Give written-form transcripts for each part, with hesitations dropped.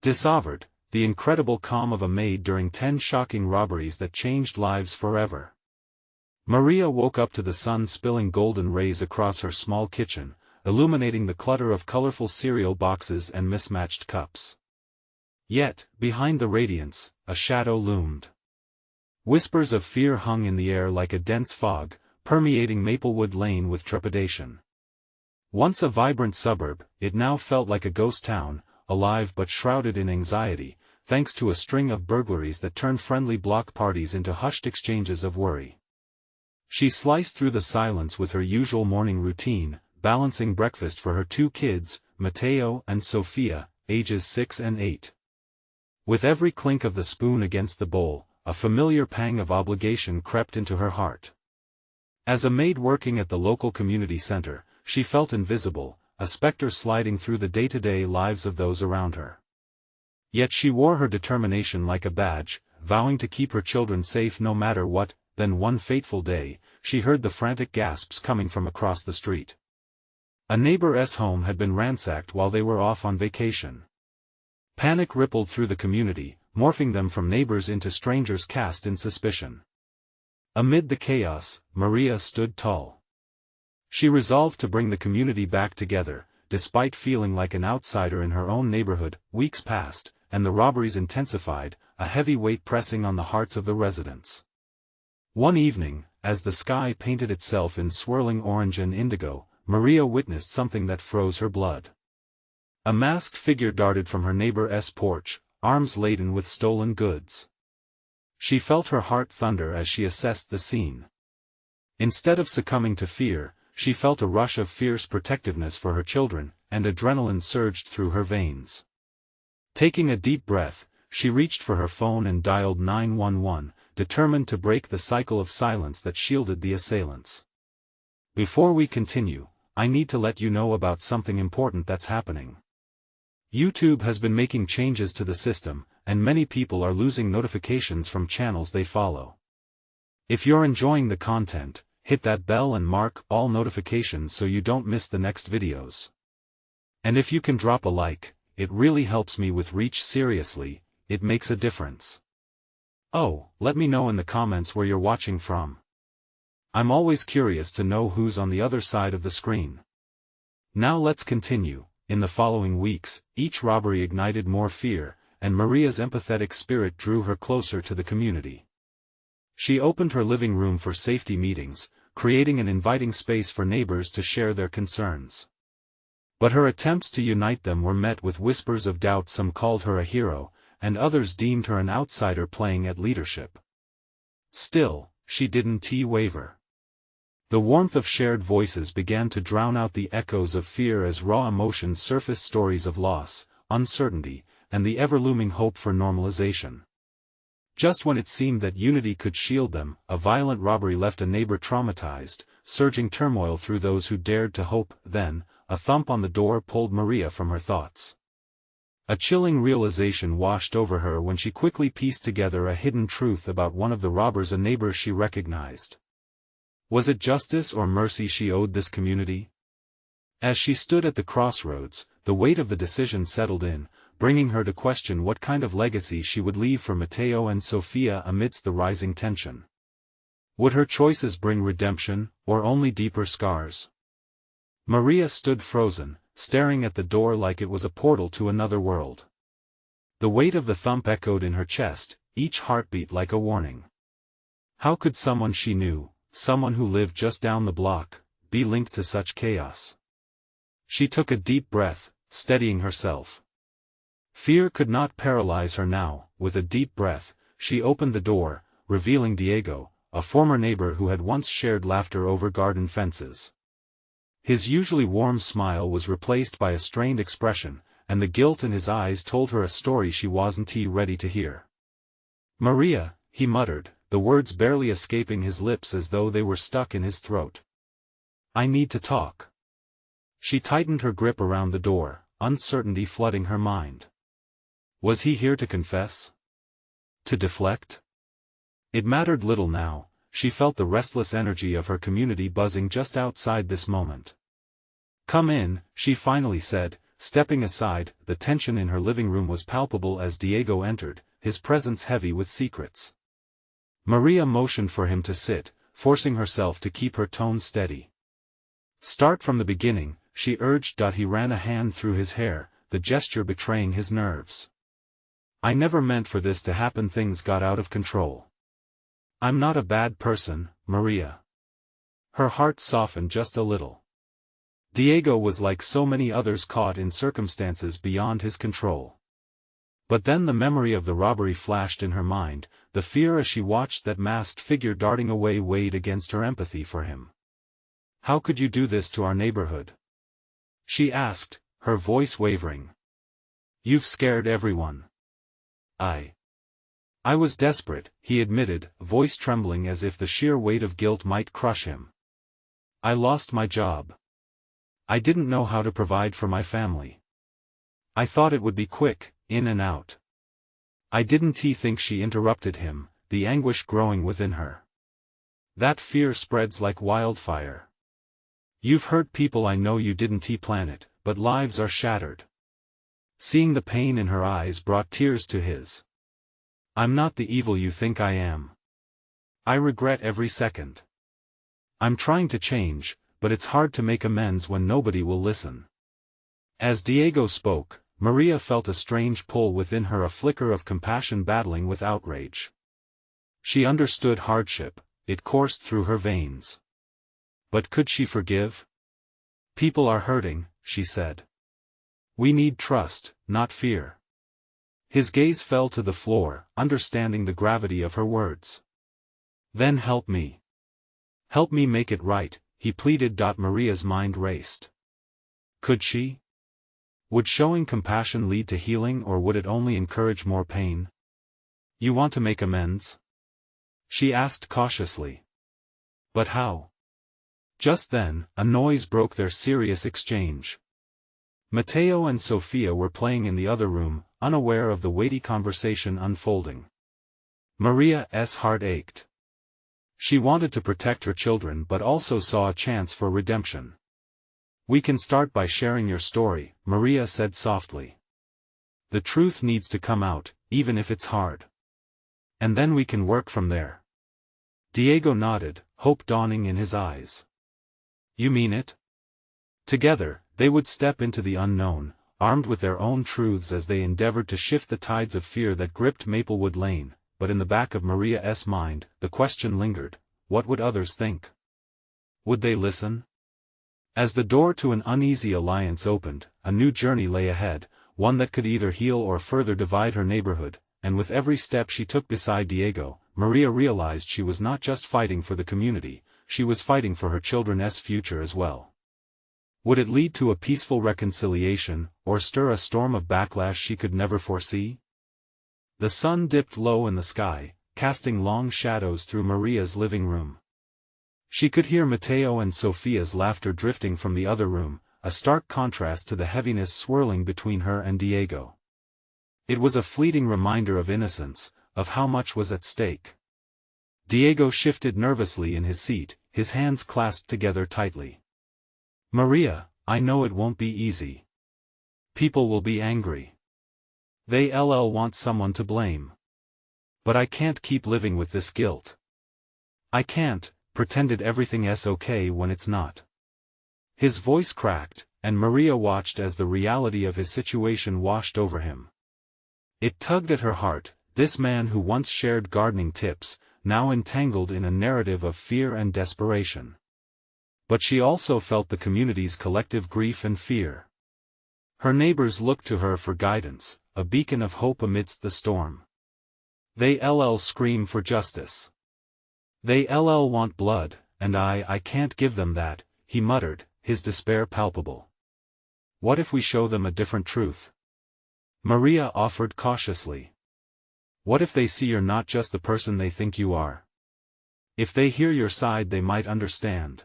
DISOVERED, the incredible calm of a maid during 10 shocking robberies that changed lives forever. Maria woke up to the sun spilling golden rays across her small kitchen, illuminating the clutter of colorful cereal boxes and mismatched cups. Yet, behind the radiance, a shadow loomed. Whispers of fear hung in the air like a dense fog, permeating Maplewood Lane with trepidation. Once a vibrant suburb, it now felt like a ghost town, alive but shrouded in anxiety, thanks to a string of burglaries that turned friendly block parties into hushed exchanges of worry. She sliced through the silence with her usual morning routine, balancing breakfast for her 2 kids, Matteo and Sofia, ages 6 and 8. With every clink of the spoon against the bowl, a familiar pang of obligation crept into her heart. As a maid working at the local community center, she felt invisible, a specter sliding through the day-to-day lives of those around her. Yet she wore her determination like a badge, vowing to keep her children safe no matter what. Then one fateful day, she heard the frantic gasps coming from across the street. A neighbor's home had been ransacked while they were off on vacation. Panic rippled through the community, morphing them from neighbors into strangers cast in suspicion. Amid the chaos, Maria stood tall. She resolved to bring the community back together, despite feeling like an outsider in her own neighborhood. Weeks passed, and the robberies intensified, a heavy weight pressing on the hearts of the residents. One evening, as the sky painted itself in swirling orange and indigo, Maria witnessed something that froze her blood. A masked figure darted from her neighbor's porch, arms laden with stolen goods. She felt her heart thunder as she assessed the scene. Instead of succumbing to fear, she felt a rush of fierce protectiveness for her children, and adrenaline surged through her veins. Taking a deep breath, she reached for her phone and dialed 911, determined to break the cycle of silence that shielded the assailants. Before we continue, I need to let you know about something important that's happening. YouTube has been making changes to the system, and many people are losing notifications from channels they follow. If you're enjoying the content, hit that bell and mark all notifications so you don't miss the next videos. And if you can drop a like, it really helps me with reach. Seriously, it makes a difference. Oh, let me know in the comments where you're watching from. I'm always curious to know who's on the other side of the screen. Now let's continue. In the following weeks, each robbery ignited more fear, and Maria's empathetic spirit drew her closer to the community. She opened her living room for safety meetings, creating an inviting space for neighbors to share their concerns. But her attempts to unite them were met with whispers of doubt. Some called her a hero, and others deemed her an outsider playing at leadership. Still, she didn't waver. The warmth of shared voices began to drown out the echoes of fear as raw emotions surfaced, stories of loss, uncertainty, and the ever-looming hope for normalization. Just when it seemed that unity could shield them, a violent robbery left a neighbor traumatized, surging turmoil through those who dared to hope. Then, a thump on the door pulled Maria from her thoughts. A chilling realization washed over her when she quickly pieced together a hidden truth about one of the robbers, a neighbor she recognized. Was it justice or mercy she owed this community? As she stood at the crossroads, the weight of the decision settled in, bringing her to question what kind of legacy she would leave for Matteo and Sofia amidst the rising tension. Would her choices bring redemption, or only deeper scars? Maria stood frozen, staring at the door like it was a portal to another world. The weight of the thump echoed in her chest, each heartbeat like a warning. How could someone she knew, someone who lived just down the block, be linked to such chaos? She took a deep breath, steadying herself. Fear could not paralyze her now. With a deep breath, she opened the door, revealing Diego, a former neighbor who had once shared laughter over garden fences. His usually warm smile was replaced by a strained expression, and the guilt in his eyes told her a story she wasn't ready to hear. "Maria," he muttered, the words barely escaping his lips as though they were stuck in his throat. "I need to talk." She tightened her grip around the door, uncertainty flooding her mind. Was he here to confess? To deflect? It mattered little now. She felt the restless energy of her community buzzing just outside this moment. "Come in," she finally said, stepping aside. The tension in her living room was palpable as Diego entered, his presence heavy with secrets. Maria motioned for him to sit, forcing herself to keep her tone steady. "Start from the beginning," she urged. He ran a hand through his hair, the gesture betraying his nerves. "I never meant for this to happen. Things got out of control. I'm not a bad person, Maria." Her heart softened just a little. Diego was like so many others, caught in circumstances beyond his control. But then the memory of the robbery flashed in her mind, the fear as she watched that masked figure darting away weighed against her empathy for him. "How could you do this to our neighborhood?" she asked, her voice wavering. "You've scared everyone." I was desperate," he admitted, voice trembling as if the sheer weight of guilt might crush him. "I lost my job. I didn't know how to provide for my family. I thought it would be quick, in and out." "I didn't think," she interrupted him, the anguish growing within her. "That fear spreads like wildfire. You've hurt people. I know you didn't plan it, but lives are shattered." Seeing the pain in her eyes brought tears to his. "I'm not the evil you think I am. I regret every second. I'm trying to change, but it's hard to make amends when nobody will listen." As Diego spoke, Maria felt a strange pull within her, a flicker of compassion battling with outrage. She understood hardship, it coursed through her veins. But could she forgive? "People are hurting," she said. "We need trust, not fear." His gaze fell to the floor, understanding the gravity of her words. "Then help me. Help me make it right," he pleaded. Maria's mind raced. Could she? Would showing compassion lead to healing, or would it only encourage more pain? "You want to make amends?" she asked cautiously. "But how?" Just then, a noise broke their serious exchange. Mateo and Sofia were playing in the other room, unaware of the weighty conversation unfolding. Maria's heart ached. She wanted to protect her children but also saw a chance for redemption. "We can start by sharing your story," Maria said softly. "The truth needs to come out, even if it's hard. And then we can work from there." Diego nodded, hope dawning in his eyes. "You mean it?" Together, they would step into the unknown, armed with their own truths as they endeavored to shift the tides of fear that gripped Maplewood Lane. But in the back of Maria's mind, the question lingered: what would others think? Would they listen? As the door to an uneasy alliance opened, a new journey lay ahead, one that could either heal or further divide her neighborhood, and with every step she took beside Diego, Maria realized she was not just fighting for the community, she was fighting for her children's future as well. Would it lead to a peaceful reconciliation, or stir a storm of backlash she could never foresee? The sun dipped low in the sky, casting long shadows through Maria's living room. She could hear Mateo and Sofia's laughter drifting from the other room, a stark contrast to the heaviness swirling between her and Diego. It was a fleeting reminder of innocence, of how much was at stake. Diego shifted nervously in his seat, his hands clasped together tightly. "Maria, I know it won't be easy. People will be angry. They'll want someone to blame. But I can't keep living with this guilt. I can't, pretended everything's okay when it's not." His voice cracked, and Maria watched as the reality of his situation washed over him. It tugged at her heart, this man who once shared gardening tips, now entangled in a narrative of fear and desperation. But she also felt the community's collective grief and fear. Her neighbors looked to her for guidance, a beacon of hope amidst the storm. They'll scream for justice. They'll want blood, and I can't give them that, he muttered, his despair palpable. "What if we show them a different truth?" Maria offered cautiously. "What if they see you're not just the person they think you are? If they hear your side, they might understand."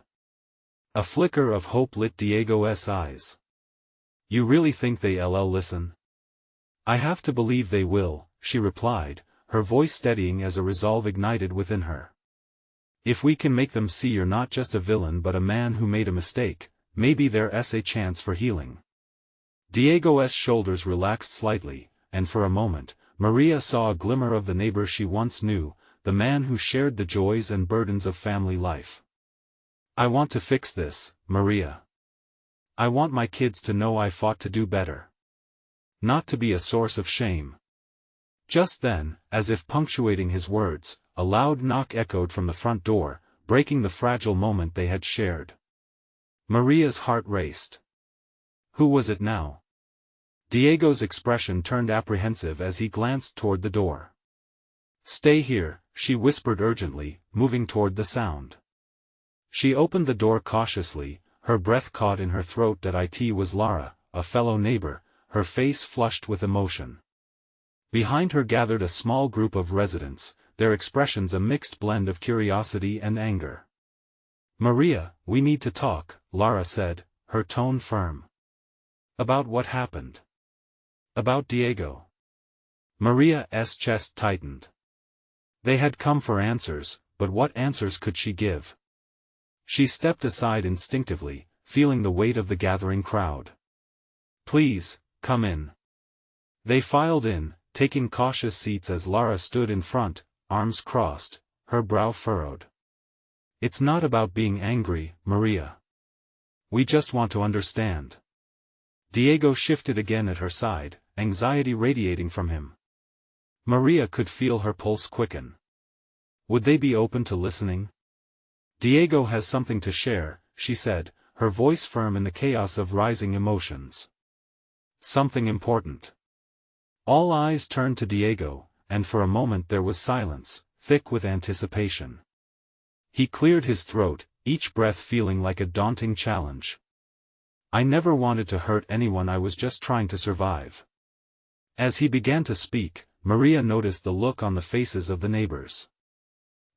A flicker of hope lit Diego's eyes. "You really think they'll listen?" "I have to believe they will," she replied, her voice steadying as a resolve ignited within her. "If we can make them see you're not just a villain but a man who made a mistake, maybe there's a chance for healing." Diego's shoulders relaxed slightly, and for a moment, Maria saw a glimmer of the neighbor she once knew, the man who shared the joys and burdens of family life. I want to fix this, Maria. I want my kids to know I fought to do better. Not to be a source of shame. Just then, as if punctuating his words, a loud knock echoed from the front door, breaking the fragile moment they had shared. Maria's heart raced. Who was it now? Diego's expression turned apprehensive as he glanced toward the door. Stay here, she whispered urgently, moving toward the sound. She opened the door cautiously, her breath caught in her throat. It was Lara, a fellow neighbor, her face flushed with emotion. Behind her gathered a small group of residents, their expressions a mixed blend of curiosity and anger. Maria, we need to talk, Lara said, her tone firm. About what happened? About Diego. Maria's chest tightened. They had come for answers, but what answers could she give? She stepped aside instinctively, feeling the weight of the gathering crowd. Please, come in. They filed in, taking cautious seats as Lara stood in front, arms crossed, her brow furrowed. It's not about being angry, Maria. We just want to understand. Diego shifted again at her side, anxiety radiating from him. Maria could feel her pulse quicken. Would they be open to listening? Diego has something to share, she said, her voice firm in the chaos of rising emotions. Something important. All eyes turned to Diego, and for a moment there was silence, thick with anticipation. He cleared his throat, each breath feeling like a daunting challenge. I never wanted to hurt anyone, I was just trying to survive. As he began to speak, Maria noticed the look on the faces of the neighbors.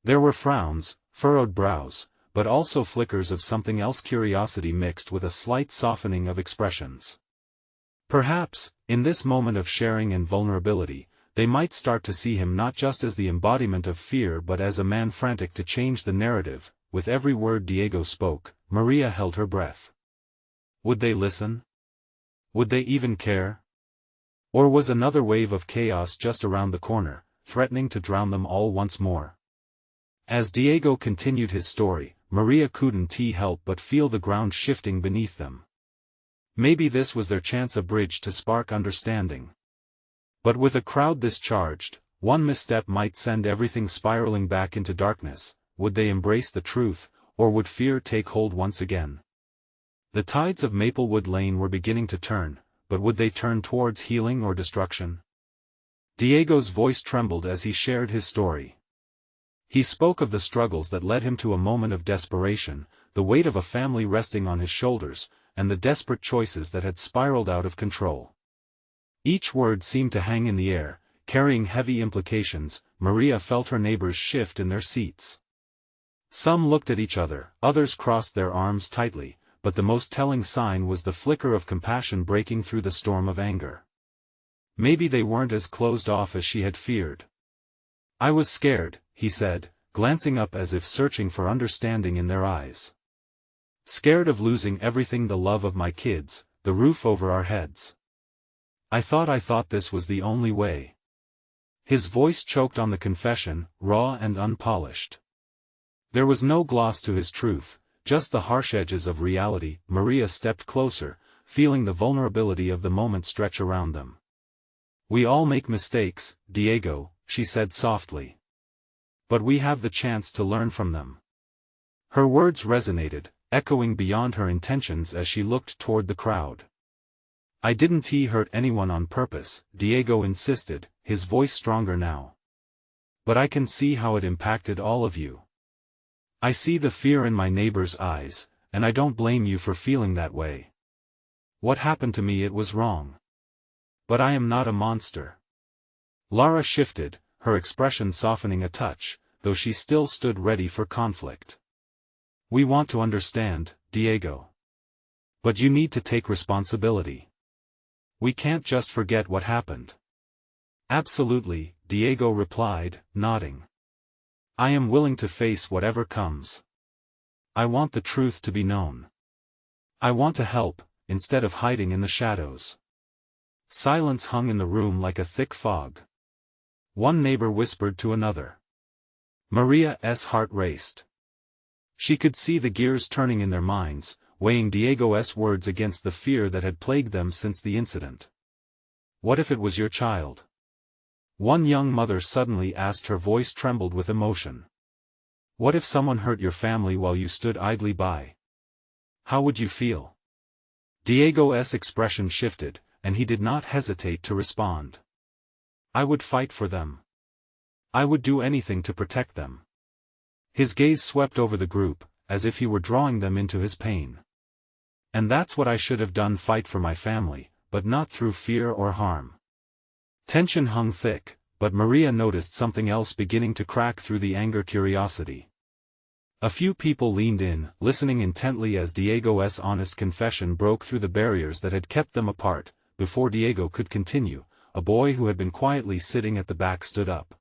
There were frowns, furrowed brows, but also flickers of something else, curiosity mixed with a slight softening of expressions. Perhaps, in this moment of sharing and vulnerability, they might start to see him not just as the embodiment of fear but as a man frantic to change the narrative. With every word Diego spoke, Maria held her breath. Would they listen? Would they even care? Or was another wave of chaos just around the corner, threatening to drown them all once more? As Diego continued his story, Maria couldn't help but feel the ground shifting beneath them. Maybe this was their chance, a bridge to spark understanding. But with a crowd this charged, one misstep might send everything spiraling back into darkness. Would they embrace the truth, or would fear take hold once again? The tides of Maplewood Lane were beginning to turn, but would they turn towards healing or destruction? Diego's voice trembled as he shared his story. He spoke of the struggles that led him to a moment of desperation, the weight of a family resting on his shoulders, and the desperate choices that had spiraled out of control. Each word seemed to hang in the air, carrying heavy implications. Maria felt her neighbors shift in their seats. Some looked at each other, others crossed their arms tightly, but the most telling sign was the flicker of compassion breaking through the storm of anger. Maybe they weren't as closed off as she had feared. I was scared, he said, glancing up as if searching for understanding in their eyes. Scared of losing everything, the love of my kids, the roof over our heads. I thought this was the only way. His voice choked on the confession, raw and unpolished. There was no gloss to his truth, just the harsh edges of reality. Maria stepped closer, feeling the vulnerability of the moment stretch around them. We all make mistakes, Diego, she said softly. But we have the chance to learn from them. Her words resonated, echoing beyond her intentions as she looked toward the crowd. I didn't hurt anyone on purpose, Diego insisted, his voice stronger now. But I can see how it impacted all of you. I see the fear in my neighbor's eyes, and I don't blame you for feeling that way. What happened to me, it was wrong. But I am not a monster. Lara shifted, her expression softening a touch, though she still stood ready for conflict. We want to understand, Diego. But you need to take responsibility. We can't just forget what happened. Absolutely, Diego replied, nodding. I am willing to face whatever comes. I want the truth to be known. I want to help, instead of hiding in the shadows. Silence hung in the room like a thick fog. One neighbor whispered to another. Maria's heart raced. She could see the gears turning in their minds, weighing Diego's words against the fear that had plagued them since the incident. What if it was your child? One young mother suddenly asked, her voice trembled with emotion. What if someone hurt your family while you stood idly by? How would you feel? Diego's expression shifted, and he did not hesitate to respond. I would fight for them. I would do anything to protect them. His gaze swept over the group, as if he were drawing them into his pain. And that's what I should have done, fight for my family, but not through fear or harm. Tension hung thick, but Maria noticed something else beginning to crack through the anger. Curiosity. A few people leaned in, listening intently as Diego's honest confession broke through the barriers that had kept them apart. Before Diego could continue, a boy who had been quietly sitting at the back stood up.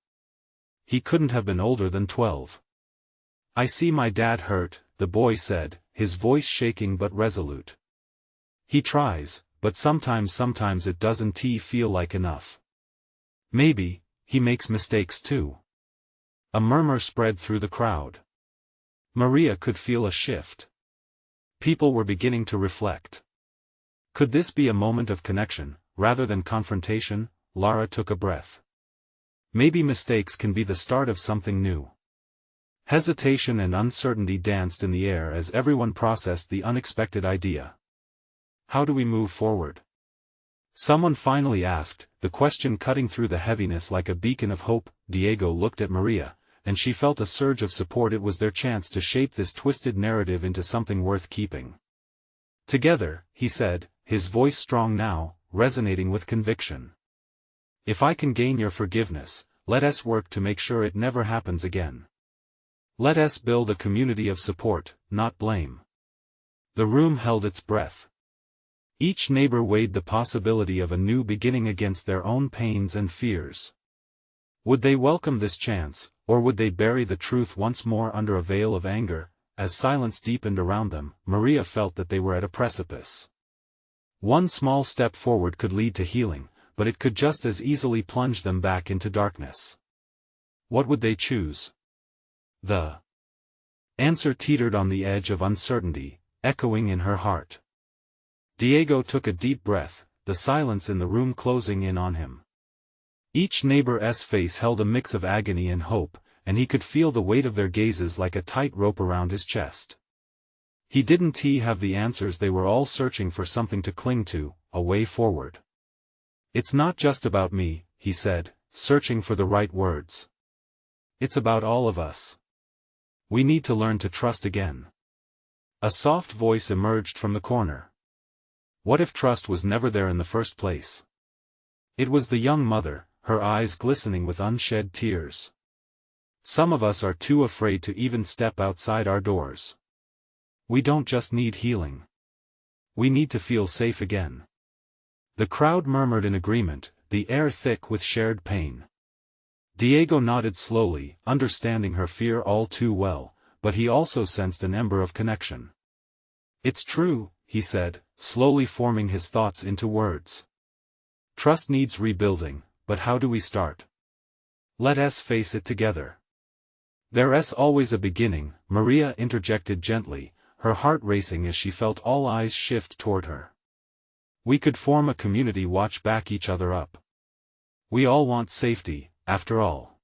He couldn't have been older than 12. I see my dad hurt, the boy said, his voice shaking but resolute. He tries, but sometimes it doesn't feel like enough. Maybe, he makes mistakes too. A murmur spread through the crowd. Maria could feel a shift. People were beginning to reflect. Could this be a moment of connection, rather than confrontation? Lara took a breath. Maybe mistakes can be the start of something new. Hesitation and uncertainty danced in the air as everyone processed the unexpected idea. How do we move forward? Someone finally asked, the question cutting through the heaviness like a beacon of hope. Diego looked at Maria, and she felt a surge of support. It was their chance to shape this twisted narrative into something worth keeping. Together, he said, his voice strong now, resonating with conviction. If I can gain your forgiveness, let us work to make sure it never happens again. Let us build a community of support, not blame. The room held its breath. Each neighbor weighed the possibility of a new beginning against their own pains and fears. Would they welcome this chance, or would they bury the truth once more under a veil of anger? As silence deepened around them, Maria felt that they were at a precipice. One small step forward could lead to healing, but it could just as easily plunge them back into darkness. What would they choose? The answer teetered on the edge of uncertainty, echoing in her heart. Diego took a deep breath, the silence in the room closing in on him. Each neighbor's face held a mix of agony and hope, and he could feel the weight of their gazes like a tight rope around his chest. He didn't have the answers. They were all searching for something to cling to, a way forward. It's not just about me, he said, searching for the right words. It's about all of us. We need to learn to trust again. A soft voice emerged from the corner. What if trust was never there in the first place? It was the young mother, her eyes glistening with unshed tears. Some of us are too afraid to even step outside our doors. We don't just need healing. We need to feel safe again. The crowd murmured in agreement, the air thick with shared pain. Diego nodded slowly, understanding her fear all too well, but he also sensed an ember of connection. It's true, he said, slowly forming his thoughts into words. Trust needs rebuilding, but how do we start? Let us face it together. There's always a beginning, Maria interjected gently, her heart racing as she felt all eyes shift toward her. We could form a community, watch back each other up. We all want safety, after all.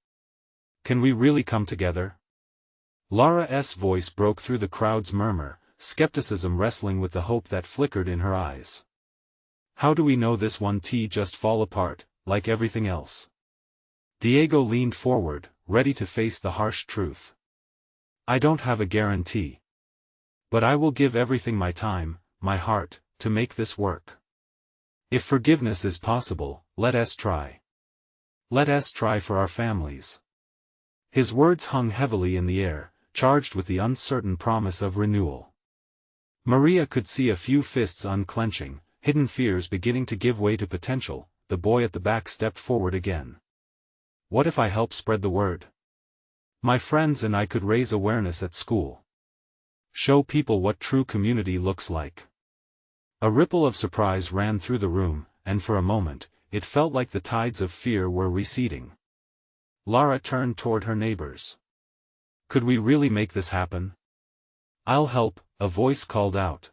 Can we really come together? Lara's voice broke through the crowd's murmur, skepticism wrestling with the hope that flickered in her eyes. How do we know this won't just fall apart, like everything else? Diego leaned forward, ready to face the harsh truth. I don't have a guarantee. But I will give everything, my time, my heart, to make this work. If forgiveness is possible, let us try. Let us try for our families. His words hung heavily in the air, charged with the uncertain promise of renewal. Maria could see a few fists unclenching, hidden fears beginning to give way to potential. The boy at the back stepped forward again. What if I help spread the word? My friends and I could raise awareness at school. Show people what true community looks like. A ripple of surprise ran through the room, and for a moment, it felt like the tides of fear were receding. Lara turned toward her neighbors. Could we really make this happen? I'll help, a voice called out.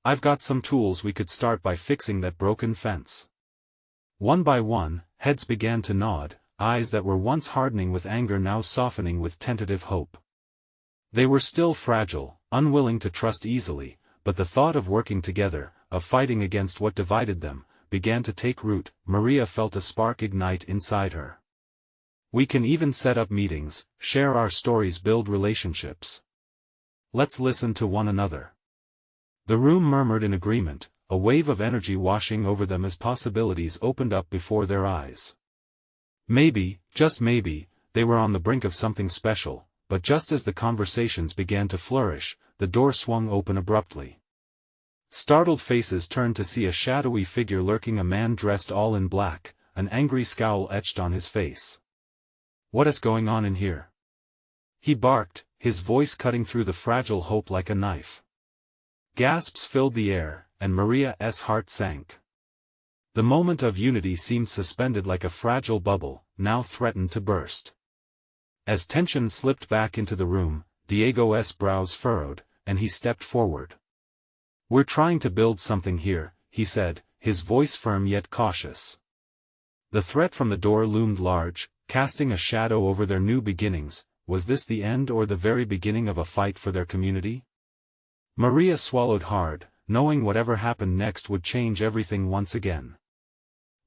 I've got some tools. We could start by fixing that broken fence. One by one, heads began to nod, eyes that were once hardening with anger now softening with tentative hope. They were still fragile, unwilling to trust easily, but the thought of working together, of fighting against what divided them, began to take root. Maria felt a spark ignite inside her. We can even set up meetings, share our stories, build relationships. Let's listen to one another. The room murmured in agreement, a wave of energy washing over them as possibilities opened up before their eyes. Maybe, just maybe, they were on the brink of something special, but just as the conversations began to flourish, the door swung open abruptly. Startled faces turned to see a shadowy figure lurking, a man dressed all in black, an angry scowl etched on his face. What is going on in here? He barked, his voice cutting through the fragile hope like a knife. Gasps filled the air, and Maria's heart sank. The moment of unity seemed suspended like a fragile bubble, now threatened to burst. As tension slipped back into the room, Diego's brows furrowed, and he stepped forward. We're trying to build something here, he said, his voice firm yet cautious. The threat from the door loomed large, casting a shadow over their new beginnings. Was this the end or the very beginning of a fight for their community? Maria swallowed hard, knowing whatever happened next would change everything once again.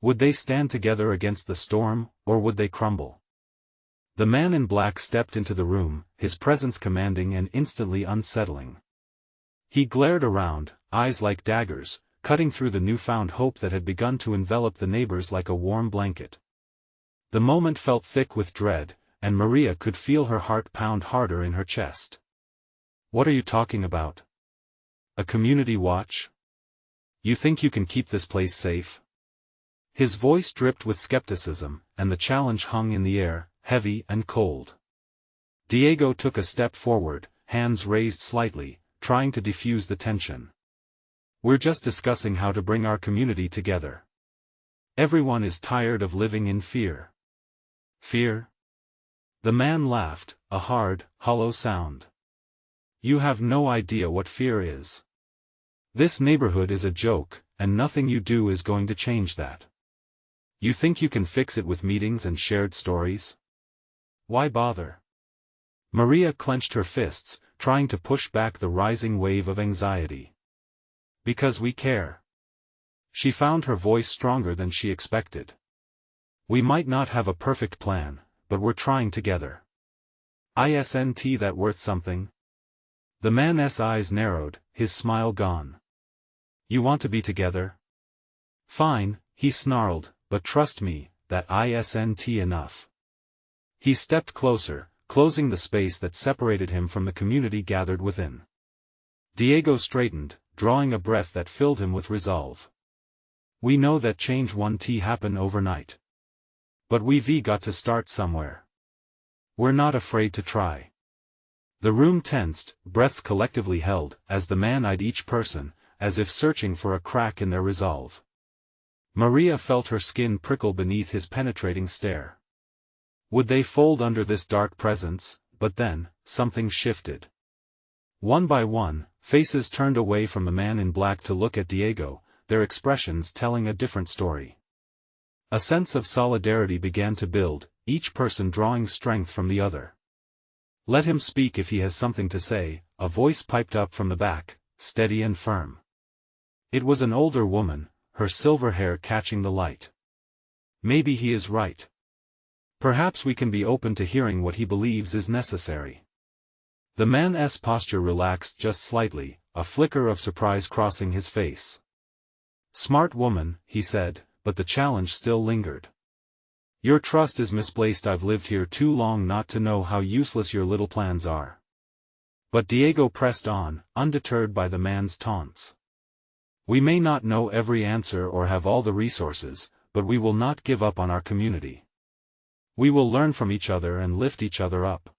Would they stand together against the storm, or would they crumble? The man in black stepped into the room, his presence commanding and instantly unsettling. He glared around, eyes like daggers, cutting through the newfound hope that had begun to envelop the neighbors like a warm blanket. The moment felt thick with dread, and Maria could feel her heart pound harder in her chest. What are you talking about? A community watch? You think you can keep this place safe? His voice dripped with skepticism, and the challenge hung in the air, heavy and cold. Diego took a step forward, hands raised slightly, trying to defuse the tension. We're just discussing how to bring our community together. Everyone is tired of living in fear. Fear? The man laughed, a hard, hollow sound. You have no idea what fear is. This neighborhood is a joke, and nothing you do is going to change that. You think you can fix it with meetings and shared stories? Why bother? Maria clenched her fists, trying to push back the rising wave of anxiety. Because we care. She found her voice stronger than she expected. We might not have a perfect plan, but we're trying together. Isn't that worth something? The man's eyes narrowed, his smile gone. You want to be together? Fine, he snarled, but trust me, that isn't enough. He stepped closer, closing the space that separated him from the community gathered within. Diego straightened, drawing a breath that filled him with resolve. We know that change won't happen overnight. But we've got to start somewhere. We're not afraid to try. The room tensed, breaths collectively held, as the man eyed each person, as if searching for a crack in their resolve. Maria felt her skin prickle beneath his penetrating stare. Would they fold under this dark presence? But then, something shifted. One by one, faces turned away from the man in black to look at Diego, their expressions telling a different story. A sense of solidarity began to build, each person drawing strength from the other. Let him speak if he has something to say, a voice piped up from the back, steady and firm. It was an older woman, her silver hair catching the light. Maybe he is right. Perhaps we can be open to hearing what he believes is necessary. The man's posture relaxed just slightly, a flicker of surprise crossing his face. Smart woman, he said, but the challenge still lingered. Your trust is misplaced. I've lived here too long not to know how useless your little plans are. But Diego pressed on, undeterred by the man's taunts. We may not know every answer or have all the resources, but we will not give up on our community. We will learn from each other and lift each other up.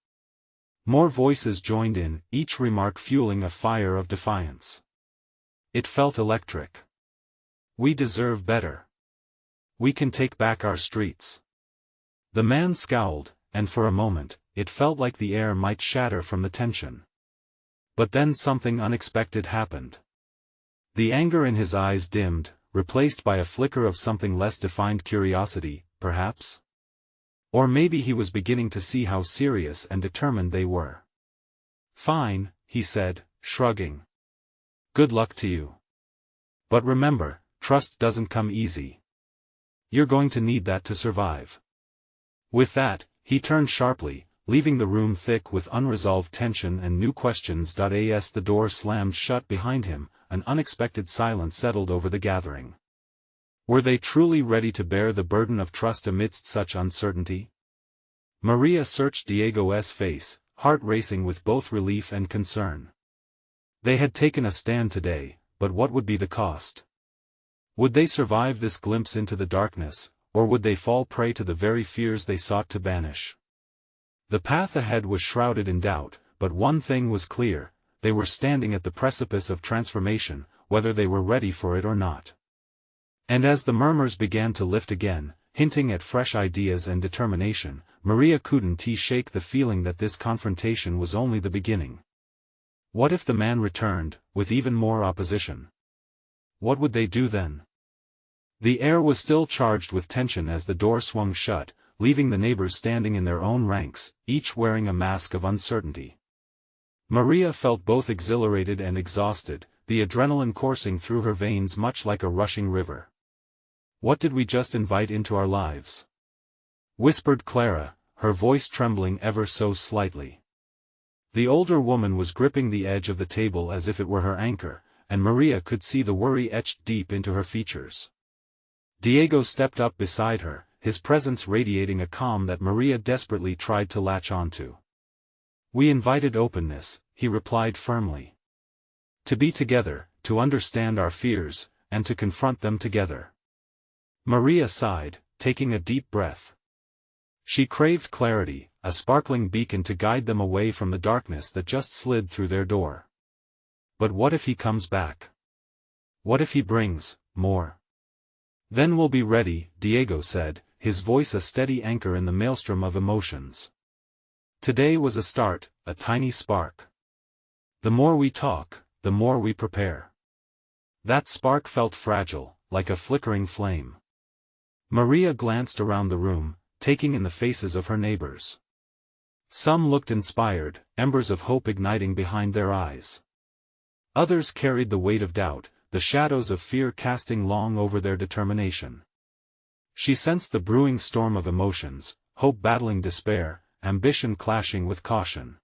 More voices joined in, each remark fueling a fire of defiance. It felt electric. We deserve better. We can take back our streets. The man scowled, and for a moment, it felt like the air might shatter from the tension. But then something unexpected happened. The anger in his eyes dimmed, replaced by a flicker of something less defined: curiosity, perhaps? Or maybe he was beginning to see how serious and determined they were. "Fine," he said, shrugging. "Good luck to you. But remember, trust doesn't come easy. You're going to need that to survive." With that, he turned sharply, leaving the room thick with unresolved tension and new questions. As the door slammed shut behind him, an unexpected silence settled over the gathering. Were they truly ready to bear the burden of trust amidst such uncertainty? Maria searched Diego's face, heart racing with both relief and concern. They had taken a stand today, but what would be the cost? Would they survive this glimpse into the darkness, or would they fall prey to the very fears they sought to banish? The path ahead was shrouded in doubt, but one thing was clear: they were standing at the precipice of transformation, whether they were ready for it or not. And as the murmurs began to lift again, hinting at fresh ideas and determination, Maria couldn't shake the feeling that this confrontation was only the beginning. What if the man returned, with even more opposition? What would they do then? The air was still charged with tension as the door swung shut, leaving the neighbors standing in their own ranks, each wearing a mask of uncertainty. Maria felt both exhilarated and exhausted, the adrenaline coursing through her veins much like a rushing river. "What did we just invite into our lives?" whispered Clara, her voice trembling ever so slightly. The older woman was gripping the edge of the table as if it were her anchor, and Maria could see the worry etched deep into her features. Diego stepped up beside her, his presence radiating a calm that Maria desperately tried to latch onto. "We invited openness," he replied firmly. "To be together, to understand our fears, and to confront them together." Maria sighed, taking a deep breath. She craved clarity, a sparkling beacon to guide them away from the darkness that just slid through their door. But what if he comes back? What if he brings more? "Then we'll be ready," Diego said, his voice a steady anchor in the maelstrom of emotions. Today was a start, a tiny spark. The more we talk, the more we prepare. That spark felt fragile, like a flickering flame. Maria glanced around the room, taking in the faces of her neighbors. Some looked inspired, embers of hope igniting behind their eyes. Others carried the weight of doubt, the shadows of fear casting long over their determination. She sensed the brewing storm of emotions, hope battling despair, ambition clashing with caution.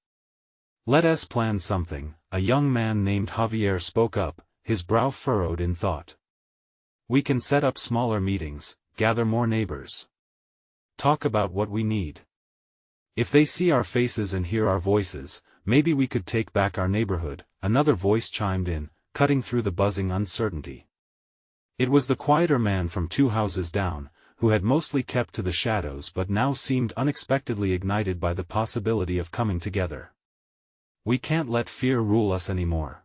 "Let us plan something," a young man named Javier spoke up, his brow furrowed in thought. "We can set up smaller meetings, gather more neighbors. Talk about what we need. If they see our faces and hear our voices, maybe we could take back our neighborhood," another voice chimed in, cutting through the buzzing uncertainty. It was the quieter man from 2 houses down, who had mostly kept to the shadows but now seemed unexpectedly ignited by the possibility of coming together. "We can't let fear rule us anymore."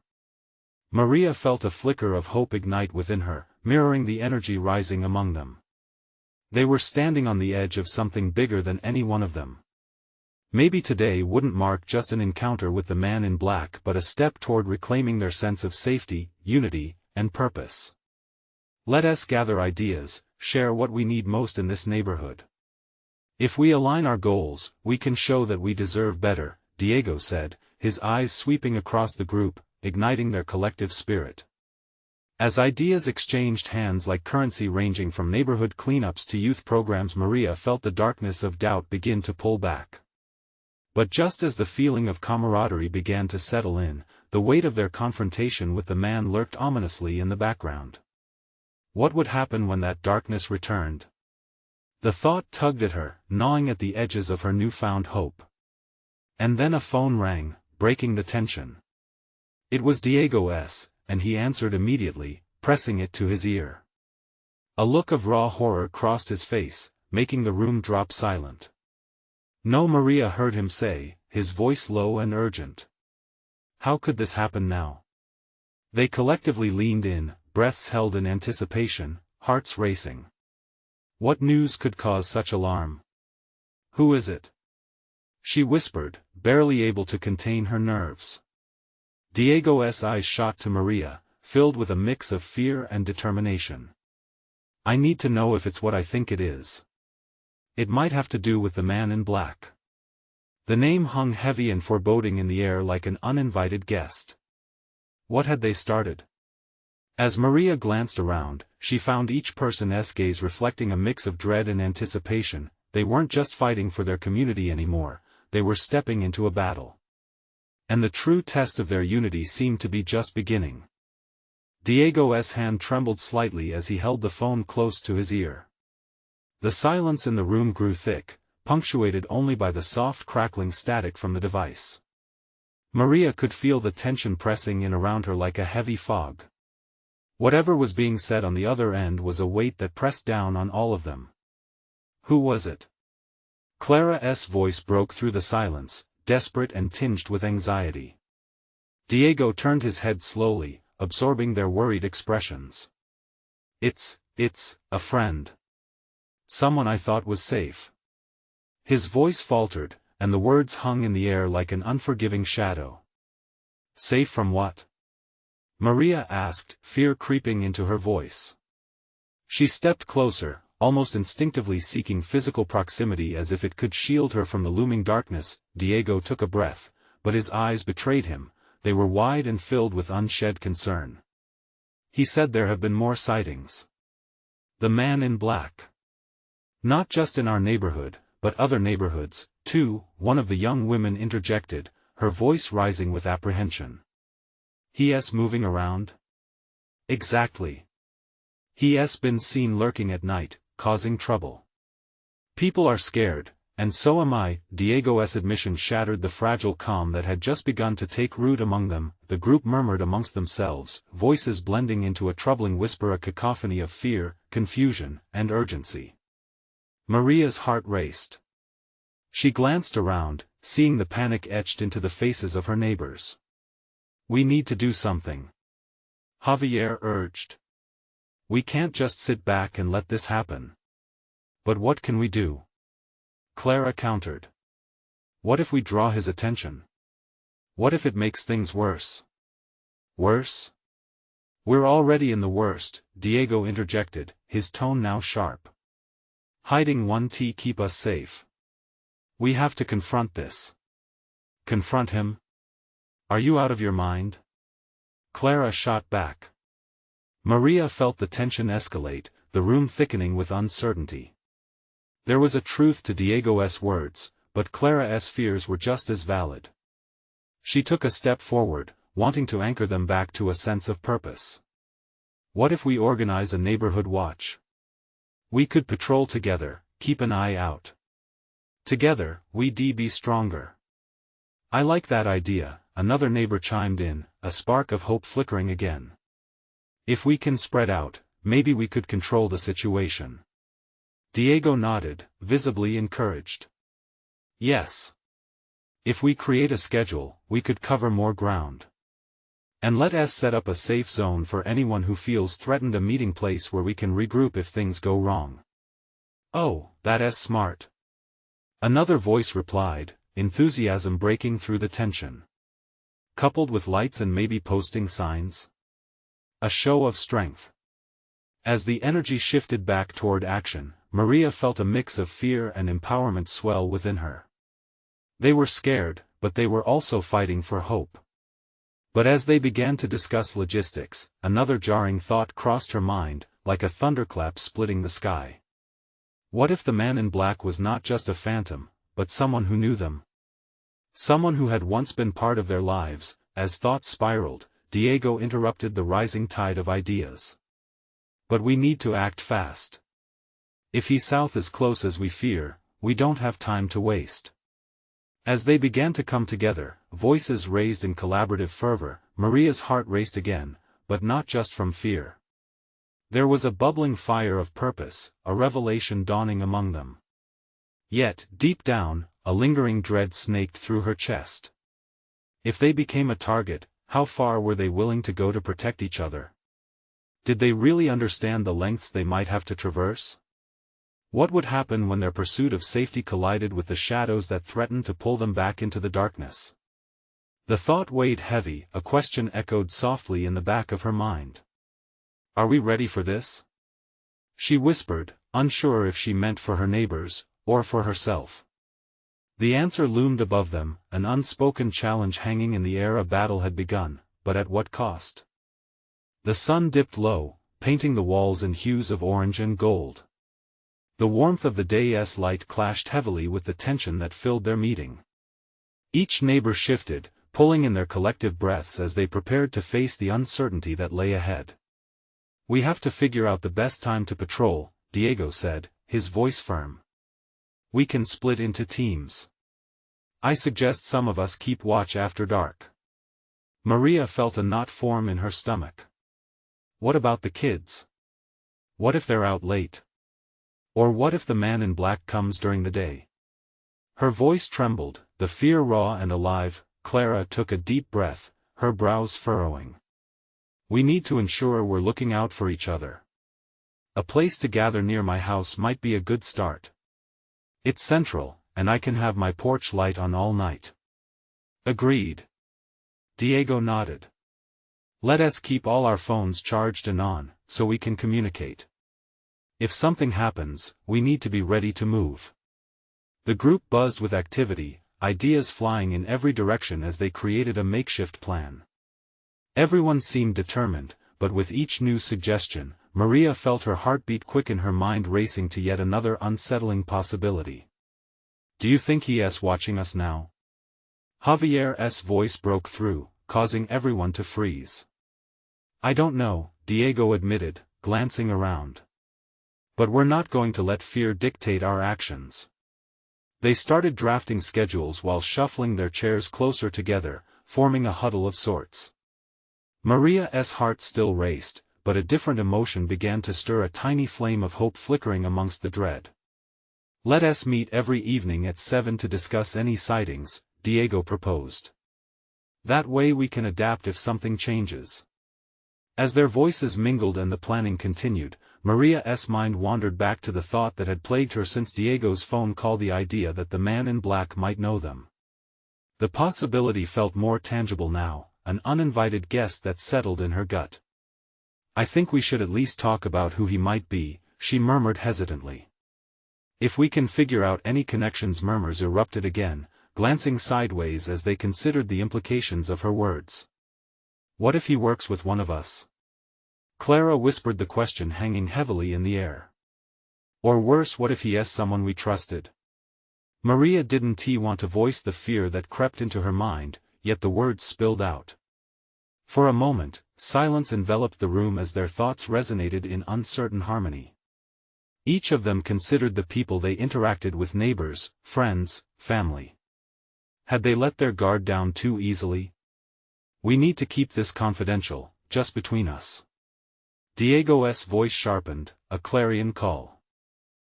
Maria felt a flicker of hope ignite within her, mirroring the energy rising among them. They were standing on the edge of something bigger than any one of them. Maybe today wouldn't mark just an encounter with the man in black but a step toward reclaiming their sense of safety, unity, and purpose. "Let us gather ideas, share what we need most in this neighborhood. If we align our goals, we can show that we deserve better," Diego said, his eyes sweeping across the group, igniting their collective spirit. As ideas exchanged hands like currency ranging from neighborhood cleanups to youth programs, Maria felt the darkness of doubt begin to pull back. But just as the feeling of camaraderie began to settle in, the weight of their confrontation with the man lurked ominously in the background. What would happen when that darkness returned? The thought tugged at her, gnawing at the edges of her newfound hope. And then a phone rang, breaking the tension. It was Diego's, and he answered immediately, pressing it to his ear. A look of raw horror crossed his face, making the room drop silent. "No," Maria heard him say, his voice low and urgent. How could this happen now? They collectively leaned in, breaths held in anticipation, hearts racing. What news could cause such alarm? "Who is it?" she whispered, barely able to contain her nerves. Diego's eyes shot to Maria, filled with a mix of fear and determination. "I need to know if it's what I think it is. It might have to do with the man in black." The name hung heavy and foreboding in the air like an uninvited guest. What had they started? As Maria glanced around, she found each person's gaze reflecting a mix of dread and anticipation. They weren't just fighting for their community anymore, they were stepping into a battle. And the true test of their unity seemed to be just beginning. Diego's hand trembled slightly as he held the phone close to his ear. The silence in the room grew thick, punctuated only by the soft crackling static from the device. Maria could feel the tension pressing in around her like a heavy fog. Whatever was being said on the other end was a weight that pressed down on all of them. "Who was it?" Clara's voice broke through the silence, desperate and tinged with anxiety. Diego turned his head slowly, absorbing their worried expressions. It's a friend. Someone I thought was safe." His voice faltered, and the words hung in the air like an unforgiving shadow. "Safe from what?" Maria asked, fear creeping into her voice. She stepped closer, almost instinctively seeking physical proximity as if it could shield her from the looming darkness. Diego took a breath, but his eyes betrayed him, they were wide and filled with unshed concern. "He said there have been more sightings. The man in black. Not just in our neighborhood, but other neighborhoods, too," one of the young women interjected, her voice rising with apprehension. "He's moving around?" "Exactly. He's been seen lurking at night, causing trouble. People are scared, and so am I." Diego's admission shattered the fragile calm that had just begun to take root among them. The group murmured amongst themselves, voices blending into a troubling whisper, a cacophony of fear, confusion, and urgency. Maria's heart raced. She glanced around, seeing the panic etched into the faces of her neighbors. "We need to do something," Javier urged. "We can't just sit back and let this happen." "But what can we do?" Clara countered. "What if we draw his attention? What if it makes things worse?" "Worse? We're already in the worst," Diego interjected, his tone now sharp. "Hiding won't keep us safe. We have to confront this." "Confront him? Are you out of your mind?" Clara shot back. Maria felt the tension escalate, the room thickening with uncertainty. There was a truth to Diego's words, but Clara's fears were just as valid. She took a step forward, wanting to anchor them back to a sense of purpose. "What if we organize a neighborhood watch? We could patrol together, keep an eye out. Together, we'd be stronger." "I like that idea," another neighbor chimed in, a spark of hope flickering again. "If we can spread out, maybe we could control the situation." Diego nodded, visibly encouraged. "Yes. If we create a schedule, we could cover more ground. And let us set up a safe zone for anyone who feels threatened, a meeting place where we can regroup if things go wrong." "Oh, that's smart." Another voice replied, enthusiasm breaking through the tension. "Coupled with lights and maybe posting signs? A show of strength." As the energy shifted back toward action, Maria felt a mix of fear and empowerment swell within her. They were scared, but they were also fighting for hope. But as they began to discuss logistics, another jarring thought crossed her mind, like a thunderclap splitting the sky. What if the man in black was not just a phantom, but someone who knew them? Someone who had once been part of their lives. As thoughts spiraled, Diego interrupted the rising tide of ideas. "But we need to act fast. If he's south as close as we fear, we don't have time to waste." As they began to come together, voices raised in collaborative fervor, Maria's heart raced again, but not just from fear. There was a bubbling fire of purpose, a revelation dawning among them. Yet, deep down, a lingering dread snaked through her chest. If they became a target, how far were they willing to go to protect each other? Did they really understand the lengths they might have to traverse? What would happen when their pursuit of safety collided with the shadows that threatened to pull them back into the darkness? The thought weighed heavy, a question echoed softly in the back of her mind. Are we ready for this? She whispered, unsure if she meant for her neighbors, or for herself. The answer loomed above them, an unspoken challenge hanging in the air. A battle had begun, but at what cost? The sun dipped low, painting the walls in hues of orange and gold. The warmth of the day's light clashed heavily with the tension that filled their meeting. Each neighbor shifted, pulling in their collective breaths as they prepared to face the uncertainty that lay ahead. We have to figure out the best time to patrol, Diego said, his voice firm. We can split into teams. I suggest some of us keep watch after dark. Maria felt a knot form in her stomach. What about the kids? What if they're out late? Or what if the man in black comes during the day? Her voice trembled, the fear raw and alive. Clara took a deep breath, her brows furrowing. We need to ensure we're looking out for each other. A place to gather near my house might be a good start. It's central, and I can have my porch light on all night. Agreed. Diego nodded. Let us keep all our phones charged and on, so we can communicate. If something happens, we need to be ready to move. The group buzzed with activity, ideas flying in every direction as they created a makeshift plan. Everyone seemed determined, but with each new suggestion, Maria felt her heartbeat quicken, her mind racing to yet another unsettling possibility. Do you think he's watching us now? Javier's voice broke through, causing everyone to freeze. I don't know, Diego admitted, glancing around. But we're not going to let fear dictate our actions. They started drafting schedules while shuffling their chairs closer together, forming a huddle of sorts. Maria's heart still raced, but a different emotion began to stir, a tiny flame of hope flickering amongst the dread. Let us meet every evening at 7 to discuss any sightings, Diego proposed. That way we can adapt if something changes. As their voices mingled and the planning continued, Maria's mind wandered back to the thought that had plagued her since Diego's phone call, the idea that the man in black might know them. The possibility felt more tangible now, an uninvited guest that settled in her gut. I think we should at least talk about who he might be, she murmured hesitantly. If we can figure out any connections. Murmurs erupted again, glancing sideways as they considered the implications of her words. What if he works with one of us? Clara whispered, the question hanging heavily in the air. Or worse, what if he is someone we trusted? Maria didn't want to voice the fear that crept into her mind, yet the words spilled out. For a moment, silence enveloped the room as their thoughts resonated in uncertain harmony. Each of them considered the people they interacted with, neighbors, friends, family. Had they let their guard down too easily? We need to keep this confidential, just between us. Diego's voice sharpened, a clarion call.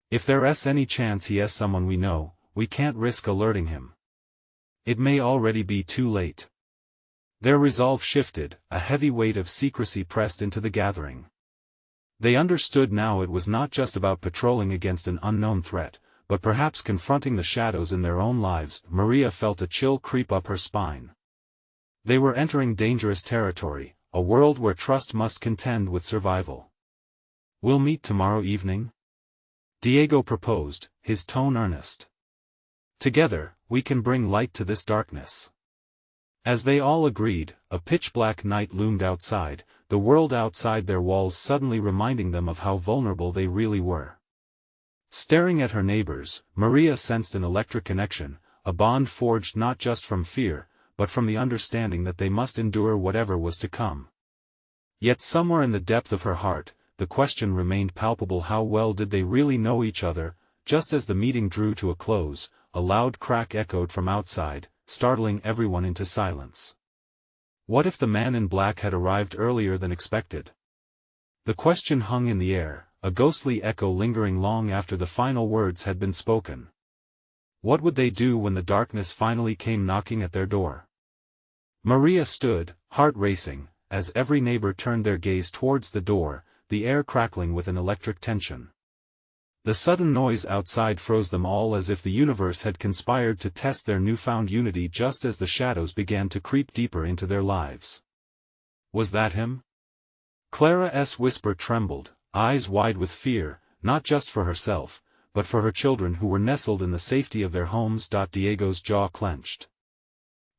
If there's any chance he is someone we know, we can't risk alerting him. It may already be too late. Their resolve shifted, a heavy weight of secrecy pressed into the gathering. They understood now it was not just about patrolling against an unknown threat, but perhaps confronting the shadows in their own lives. Maria felt a chill creep up her spine. They were entering dangerous territory, a world where trust must contend with survival. We'll meet tomorrow evening? Diego proposed, his tone earnest. Together, we can bring light to this darkness. As they all agreed, a pitch-black night loomed outside, the world outside their walls suddenly reminding them of how vulnerable they really were. Staring at her neighbors, Maria sensed an electric connection, a bond forged not just from fear, but from the understanding that they must endure whatever was to come. Yet somewhere in the depth of her heart, the question remained palpable: how well did they really know each other? Just as the meeting drew to a close, a loud crack echoed from outside, startling everyone into silence. What if the man in black had arrived earlier than expected? The question hung in the air, a ghostly echo lingering long after the final words had been spoken. What would they do when the darkness finally came knocking at their door? Maria stood, heart racing, as every neighbor turned their gaze towards the door, the air crackling with an electric tension. The sudden noise outside froze them all as if the universe had conspired to test their newfound unity just as the shadows began to creep deeper into their lives. Was that him? Clara's whisper trembled, eyes wide with fear, not just for herself, but for her children who were nestled in the safety of their homes. Diego's jaw clenched.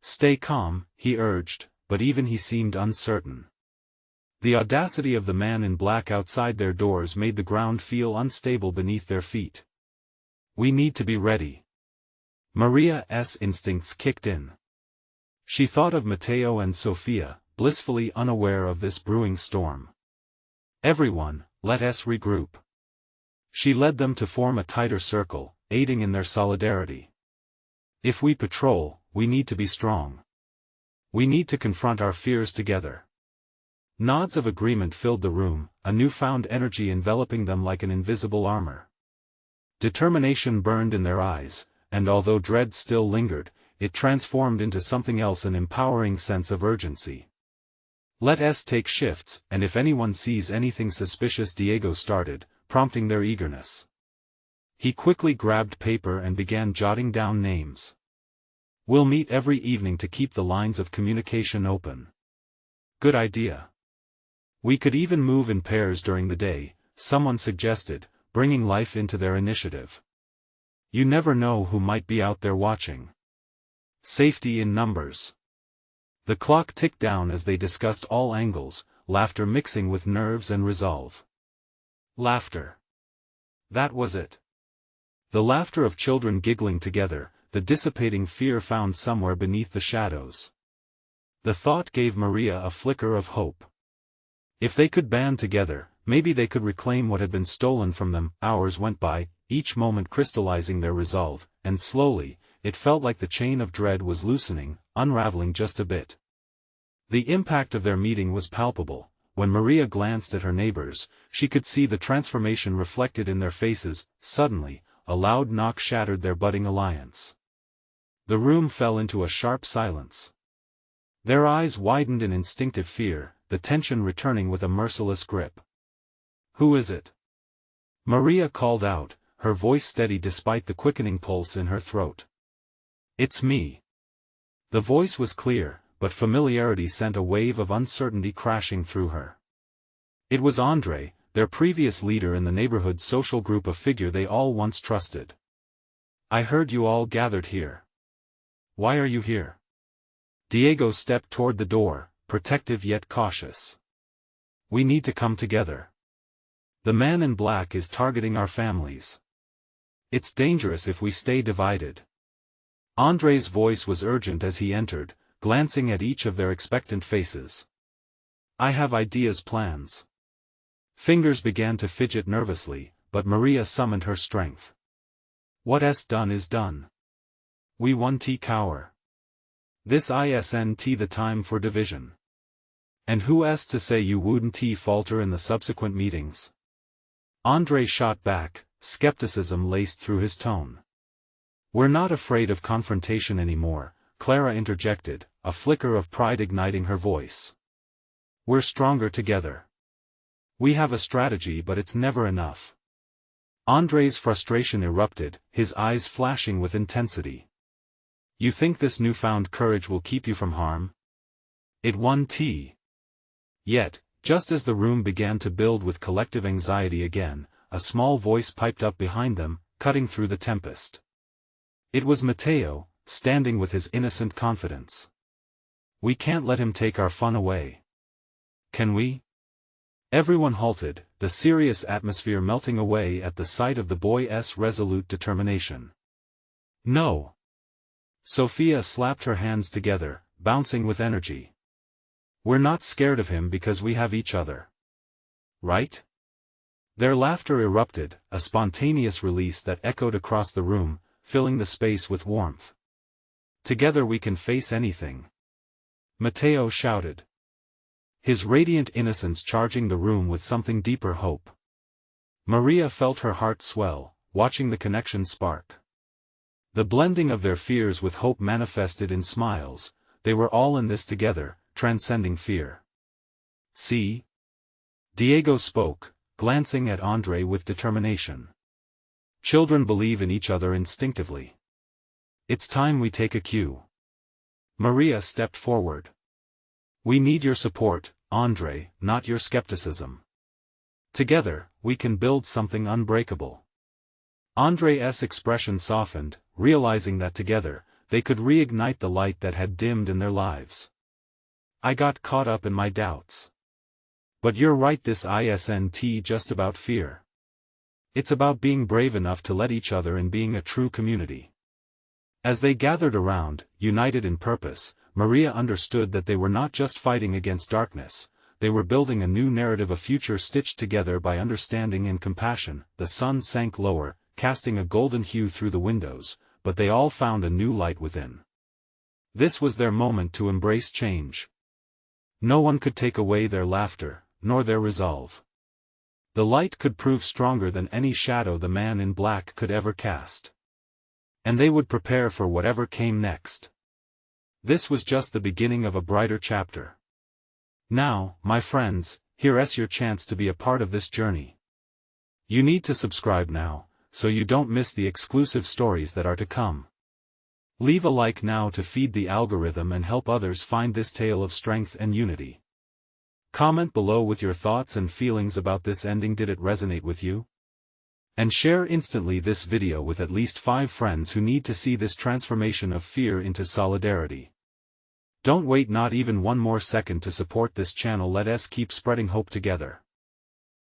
Stay calm, he urged, but even he seemed uncertain. The audacity of the man in black outside their doors made the ground feel unstable beneath their feet. We need to be ready. Maria's instincts kicked in. She thought of Matteo and Sofia, blissfully unaware of this brewing storm. Everyone, let us regroup. She led them to form a tighter circle, aiding in their solidarity. If we patrol, we need to be strong. We need to confront our fears together. Nods of agreement filled the room, a newfound energy enveloping them like an invisible armor. Determination burned in their eyes, and although dread still lingered, it transformed into something else, an empowering sense of urgency. Let us take shifts, and if anyone sees anything suspicious, Diego started, prompting their eagerness. He quickly grabbed paper and began jotting down names. We'll meet every evening to keep the lines of communication open. Good idea. We could even move in pairs during the day, someone suggested, bringing life into their initiative. You never know who might be out there watching. Safety in numbers. The clock ticked down as they discussed all angles, laughter mixing with nerves and resolve. Laughter. That was it. The laughter of children giggling together, the dissipating fear found somewhere beneath the shadows. The thought gave Maria a flicker of hope. If they could band together, maybe they could reclaim what had been stolen from them. Hours went by, each moment crystallizing their resolve, and slowly, it felt like the chain of dread was loosening, unraveling just a bit. The impact of their meeting was palpable. When Maria glanced at her neighbors, she could see the transformation reflected in their faces. Suddenly, a loud knock shattered their budding alliance. The room fell into a sharp silence. Their eyes widened in instinctive fear, the tension returning with a merciless grip. Who is it? Maria called out, her voice steady despite the quickening pulse in her throat. It's me. The voice was clear, but familiarity sent a wave of uncertainty crashing through her. It was Andre, their previous leader in the neighborhood social group, a figure they all once trusted. I heard you all gathered here. Why are you here? Diego stepped toward the door, protective yet cautious. We need to come together. The man in black is targeting our families. It's dangerous if we stay divided. Andre's voice was urgent as he entered, glancing at each of their expectant faces. I have ideas, plans. Fingers began to fidget nervously, but Maria summoned her strength. What's done is done. We won't cower. This isn't the time for division. And who's to say you wouldn't falter in the subsequent meetings? Andre shot back, skepticism laced through his tone. We're not afraid of confrontation anymore, Clara interjected, a flicker of pride igniting her voice. We're stronger together. We have a strategy, but it's never enough. Andre's frustration erupted, his eyes flashing with intensity. You think this newfound courage will keep you from harm? It won't. Yet, just as the room began to build with collective anxiety again, a small voice piped up behind them, cutting through the tempest. It was Matteo, standing with his innocent confidence. We can't let him take our fun away. Can we? Everyone halted, the serious atmosphere melting away at the sight of the boy's resolute determination. No. Sofia slapped her hands together, bouncing with energy. We're not scared of him because we have each other. Right? Their laughter erupted, a spontaneous release that echoed across the room, filling the space with warmth. Together we can face anything. Matteo shouted. His radiant innocence charging the room with something deeper hope. Maria felt her heart swell, watching the connection spark. The blending of their fears with hope manifested in smiles. They were all in this together, transcending fear. See? Diego spoke, glancing at André with determination. Children believe in each other instinctively. It's time we take a cue. Maria stepped forward. We need your support, André, not your skepticism. Together, we can build something unbreakable. André's expression softened, realizing that together, they could reignite the light that had dimmed in their lives. I got caught up in my doubts. But you're right, this isn't just about fear. It's about being brave enough to let each other in, being a true community. As they gathered around, united in purpose, Maria understood that they were not just fighting against darkness, they were building a new narrative, a future stitched together by understanding and compassion. The sun sank lower, casting a golden hue through the windows, but they all found a new light within. This was their moment to embrace change. No one could take away their laughter, nor their resolve. The light could prove stronger than any shadow the man in black could ever cast. And they would prepare for whatever came next. This was just the beginning of a brighter chapter. Now, my friends, here's your chance to be a part of this journey. You need to subscribe now, so you don't miss the exclusive stories that are to come. Leave a like now to feed the algorithm and help others find this tale of strength and unity. Comment below with your thoughts and feelings about this ending. Did it resonate with you? And share instantly this video with at least 5 friends who need to see this transformation of fear into solidarity. Don't wait not even one more second to support this channel. Let us keep spreading hope together.